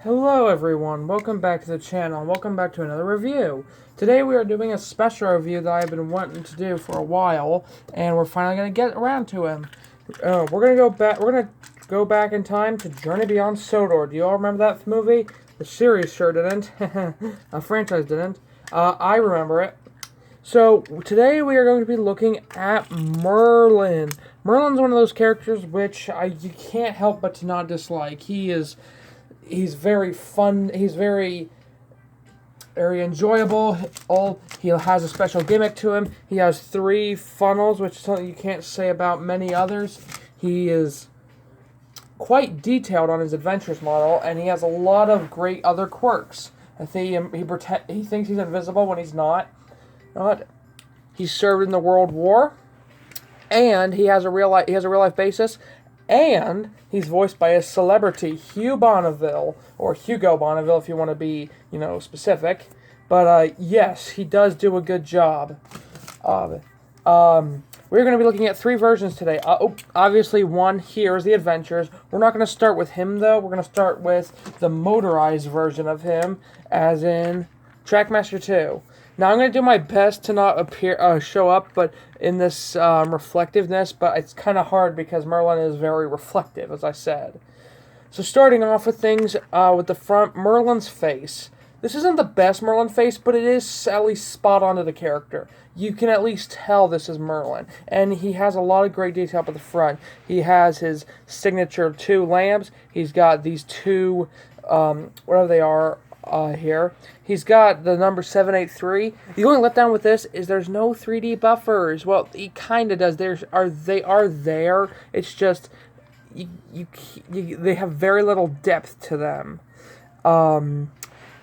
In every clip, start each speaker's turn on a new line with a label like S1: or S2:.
S1: Hello everyone, welcome back to the channel, and welcome back to another review. Today we are doing a special review that I've been wanting to do for a while, and we're finally going to get around to him. We're going to go back in time to Journey Beyond Sodor. Do you all remember that movie? The series sure didn't. A franchise didn't. I remember it. So, today we are going to be looking at Merlin. Merlin's one of those characters which you can't help but to not dislike. He's very fun. He's very enjoyable. He has a special gimmick to him. He has 3 funnels, which is something you can't say about many others. He is quite detailed on his adventures model, and he has a lot of great other quirks. I think he thinks he's invisible when he's not. He served in the World War, and he has a real life basis. And he's voiced by a celebrity, Hugh Bonneville, or Hugo Bonneville if you want to be, specific. But, yes, he does do a good job of it. We're going to be looking at 3 versions today. Obviously, one here is the Adventures. We're not going to start with him, though. We're going to start with the motorized version of him, as in Trackmaster 2. Now, I'm going to do my best to not show up, but in this reflectiveness, but it's kind of hard because Merlin is very reflective, as I said. So starting off with things with the front, Merlin's face. This isn't the best Merlin face, but it is at least spot on to the character. You can at least tell this is Merlin, and he has a lot of great detail up at the front. He has his signature 2 lamps. He's got these 2, whatever they are, here. He's got the number 783. The only letdown with this is there's no 3D buffers. Well, he kind of does. They are there. It's just they have very little depth to them.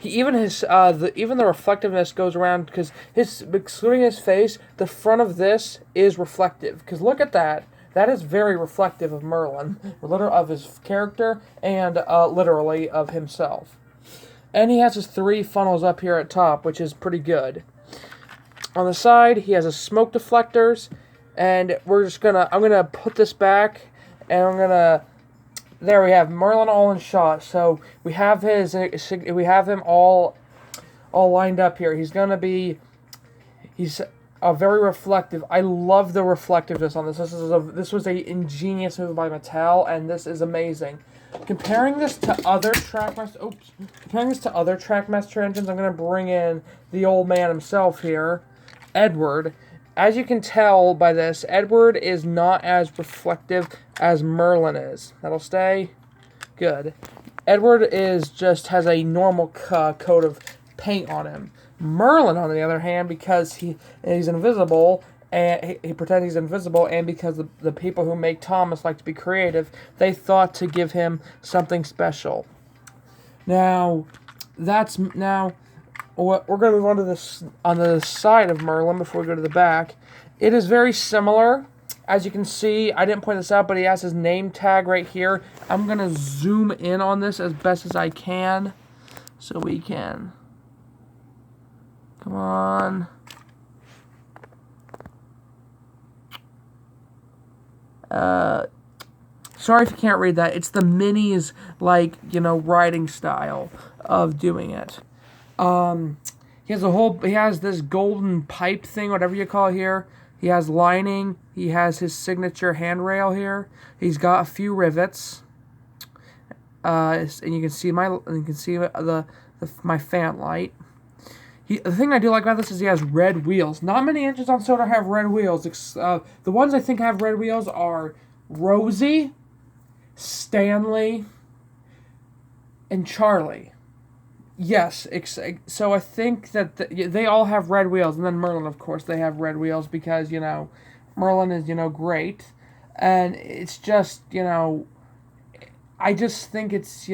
S1: Even the reflectiveness goes around because excluding his face, the front of this is reflective. Because look at that. That is very reflective of Merlin, of his character, and literally of himself. And he has his 3 funnels up here at top, which is pretty good. On the side, he has his smoke deflectors, and I'm gonna put this back, and there we have Merlin all in shot. So we have him all lined up here. He's very reflective. I love the reflectiveness on this. This was a ingenious move by Mattel, and this is amazing. Comparing this to other Trackmaster engines, I'm going to bring in the old man himself here, Edward. As you can tell by this, Edward is not as reflective as Merlin is. That'll stay good. Edward has a normal coat of paint on him. Merlin, on the other hand, because he's invisible, and he pretends he's invisible, and because the people who make Thomas like to be creative, they thought to give him something special. Now, we're going to move on to this on the side of Merlin before we go to the back. It is very similar. As you can see, I didn't point this out, but he has his name tag right here. I'm going to zoom in on this as best as I can, so we can. Come on. Sorry if you can't read that. It's the minis, writing style of doing it. He has this golden pipe thing, whatever you call it here. He has lining. He has his signature handrail here. He's got a few rivets. And you can see my fan light. The thing I do like about this is he has red wheels. Not many engines on Soda have red wheels. The ones I think have red wheels are Rosie, Stanley, and Charlie. Yes, so I think that they all have red wheels. And then Merlin, of course, they have red wheels because, Merlin is, great. And it's just, I just think it's,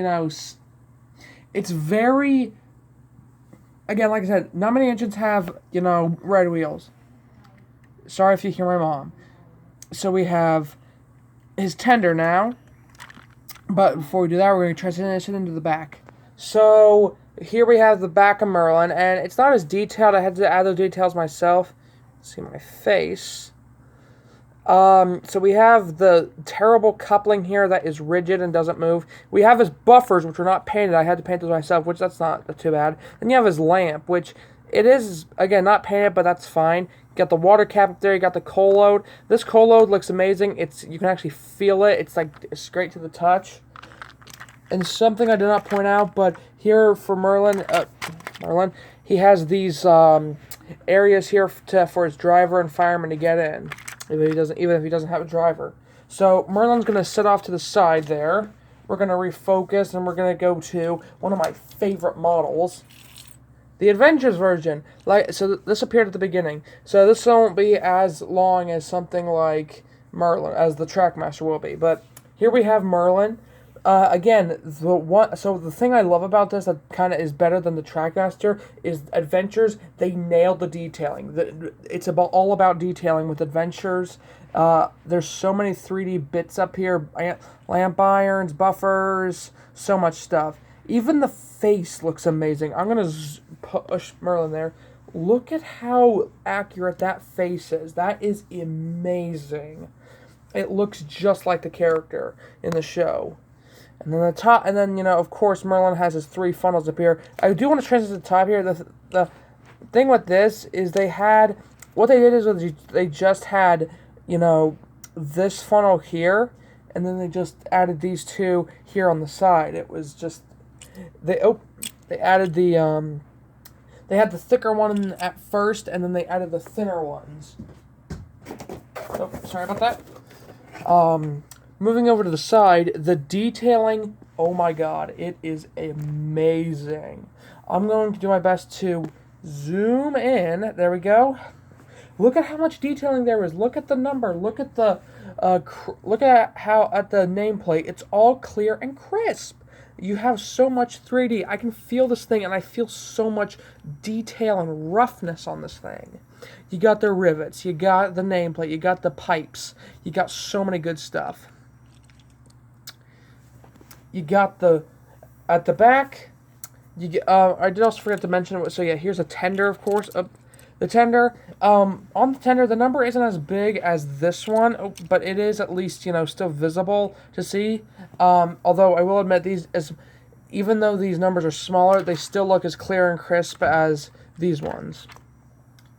S1: it's very... Again, like I said, not many engines have, red wheels. Sorry if you hear my mom. So we have his tender now. But before we do that, we're going to transition into the back. So here we have the back of Merlin, and it's not as detailed. I had to add those details myself. Let's see my face. So we have the terrible coupling here that is rigid and doesn't move. We have his buffers, which are not painted. I had to paint those myself, which that's not too bad. Then you have his lamp, which it is, again, not painted, but that's fine. You got the water cap up there. You got the coal load. This coal load looks amazing. You can actually feel it. It's like straight to the touch. And something I did not point out, but here for Merlin, he has these areas here for his driver and fireman to get in. Even if he doesn't have a driver. So Merlin's going to sit off to the side there. We're going to refocus, and we're going to go to one of my favorite models, the Adventures version. So this appeared at the beginning. So this won't be as long as something like Merlin, as the Trackmaster will be. But here we have Merlin. Again, the thing I love about this that kind of is better than the Trackmaster is Adventures. They nailed the detailing. It's all about detailing with Adventures. There's so many 3D bits up here, lamp irons, buffers, so much stuff. Even the face looks amazing. I'm gonna push Merlin there. Look at how accurate that face is. That is amazing. It looks just like the character in the show. And then of course, Merlin has his 3 funnels up here. I do want to transition to the top here. The thing with this is they just had, this funnel here, and then they just added these 2 here on the side. It was just, they added they had the thicker one at first, and then they added the thinner ones. Oh, sorry about that. Moving over to the side, the detailing, oh my god, it is amazing. I'm going to do my best to zoom in. There we go. Look at how much detailing there is. Look at the number. Look at the at the nameplate. It's all clear and crisp. You have so much 3D. I can feel this thing, and I feel so much detail and roughness on this thing. You got the rivets. You got the nameplate. You got the pipes. You got so many good stuff. You got at the back, I did also forget to mention it, so yeah, here's a tender, of course. The tender, on the tender, the number isn't as big as this one, but it is at least, still visible to see. Although I will admit even though these numbers are smaller, they still look as clear and crisp as these ones.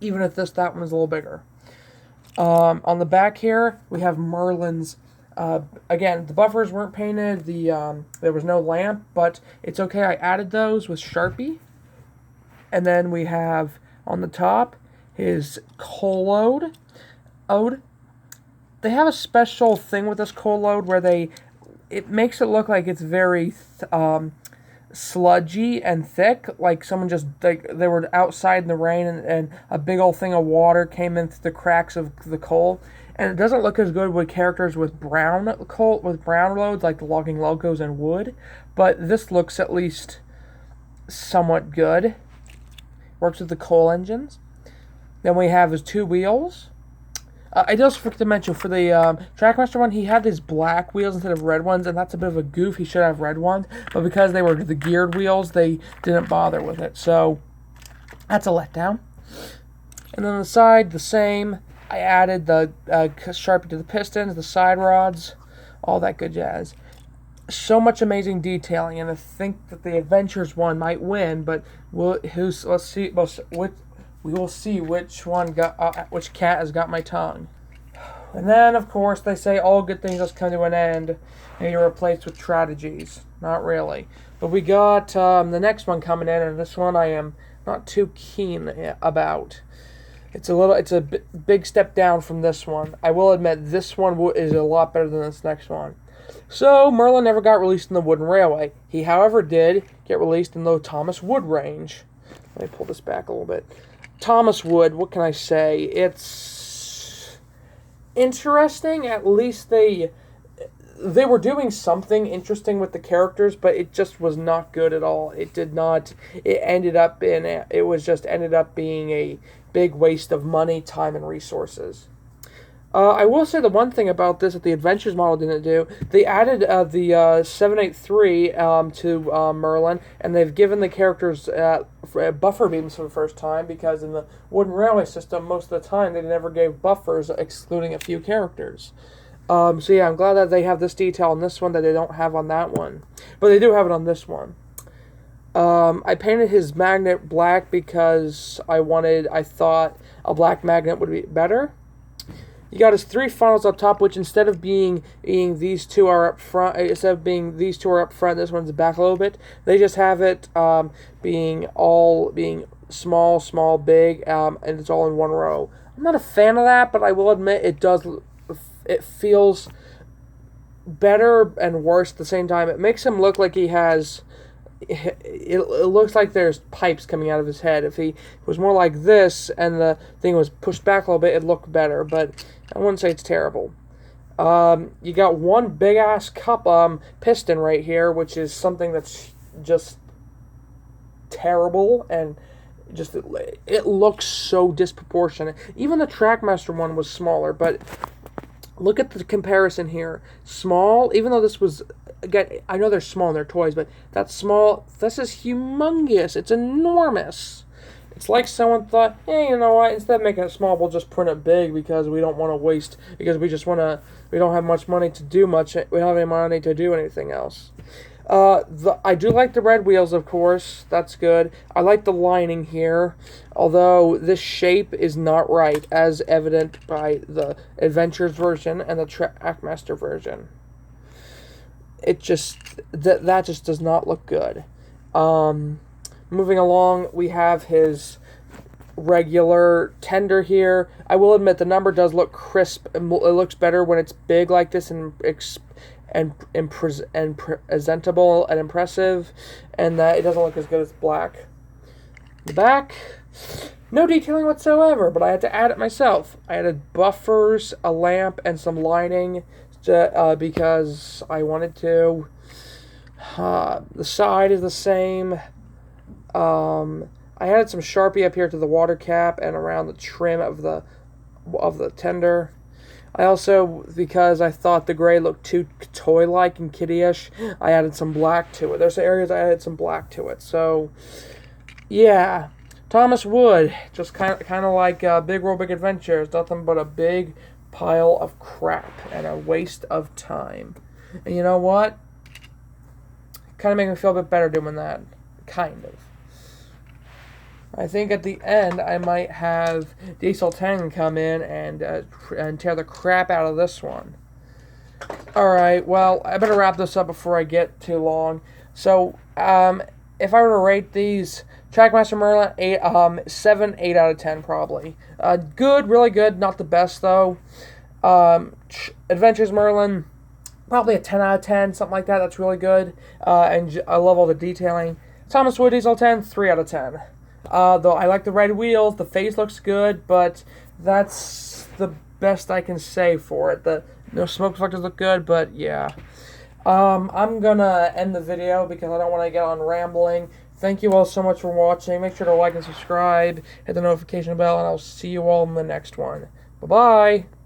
S1: Even if that one is a little bigger. On the back here, we have Merlin's. Again, the buffers weren't painted. There was no lamp, but it's okay. I added those with Sharpie. And then we have on the top his coal load. They have a special thing with this coal load where it makes it look like it's very sludgy and thick, like someone they were outside in the rain and a big old thing of water came in through the cracks of the coal. And it doesn't look as good with characters with brown loads, like the logging locos and wood. But this looks at least somewhat good. Works with the coal engines. Then we have his 2 wheels. I just forgot to mention, for the Trackmaster one, he had these black wheels instead of red ones, and that's a bit of a goof. He should have red ones. But because they were the geared wheels, they didn't bother with it. So that's a letdown. And then on the side, the same. I added the Sharpie to the pistons, the side rods, all that good jazz. So much amazing detailing, and I think that the Adventures one might win, but we will see which cat has got my tongue. And then, of course, they say all good things must come to an end, and you're replaced with tragedies. Not really. But we got the next one coming in, and this one I am not too keen about. It's a big step down from this one. I will admit this one is a lot better than this next one. So, Merlin never got released in the Wooden Railway. He, however, did get released in the Thomas Wood range. Let me pull this back a little bit. Thomas Wood, what can I say? It's interesting. At least they were doing something interesting with the characters, but it just was not good at all. It ended up being a big waste of money, time, and resources. I will say the one thing about this that the Adventures model didn't do, they added the 783 to Merlin, and they've given the characters buffer beams for the first time, because in the Wooden Railway system, most of the time, they never gave buffers, excluding a few characters. So yeah, I'm glad that they have this detail on this one that they don't have on that one. But they do have it on this one. I painted his magnet black because I thought a black magnet would be better. You got his 3 funnels up top, which instead of being these two are up front, this one's back a little bit. They just have it being small, big, and it's all in one row. I'm not a fan of that, but I will admit it feels better and worse at the same time. It makes him look like he has. It looks like there's pipes coming out of his head. If he was more like this and the thing was pushed back a little bit, it'd look better, but I wouldn't say it's terrible. You got one big-ass cup piston right here, which is something that's just terrible, and just it looks so disproportionate. Even the Trackmaster one was smaller, but look at the comparison here. Small, even though this was, again, I know they're small in their toys, but that's small. This is humongous. It's enormous. It's like someone thought, hey, you know what? Instead of making it small, we'll just print it big because we don't want to waste, because we don't have much money to do much. We don't have any money to do anything else. I do like the red wheels, of course. That's good. I like the lining here, although this shape is not right, as evident by the Adventures version and the Trackmaster version. It just that just does not look good. Moving along, we have his regular tender here. I will admit the number does look crisp. It looks better when it's big like this and presentable and impressive, and that it doesn't look as good as black. The back, no detailing whatsoever, but I had to add it myself. I added buffers, a lamp, and some lining because I wanted to. The side is the same. I added some Sharpie up here to the water cap and around the trim of the tender. I also, because I thought the gray looked too toy-like and kiddie-ish, I added some black to it. There's areas I added some black to it. So, yeah. Thomas Wood, just kind of like Big World Big Adventures. Nothing but a big pile of crap and a waste of time. And you know what? Kind of made me feel a bit better doing that. Kind of. I think at the end I might have Diesel 10 come in and tear the crap out of this one. Alright, well, I better wrap this up before I get too long. So, if I were to rate these, Trackmaster Merlin, 8 out of 10 probably. Good, really good, not the best though. Adventures Merlin, probably a 10 out of 10, something like that. That's really good. And I love all the detailing. Thomas Wood Diesel 10, 3 out of 10. Though I like the red wheels, the face looks good, but that's the best I can say for it. No smoke reflectors look good, but yeah. I'm gonna end the video because I don't want to get on rambling. Thank you all so much for watching. Make sure to like and subscribe, hit the notification bell, and I'll see you all in the next one. Bye-bye!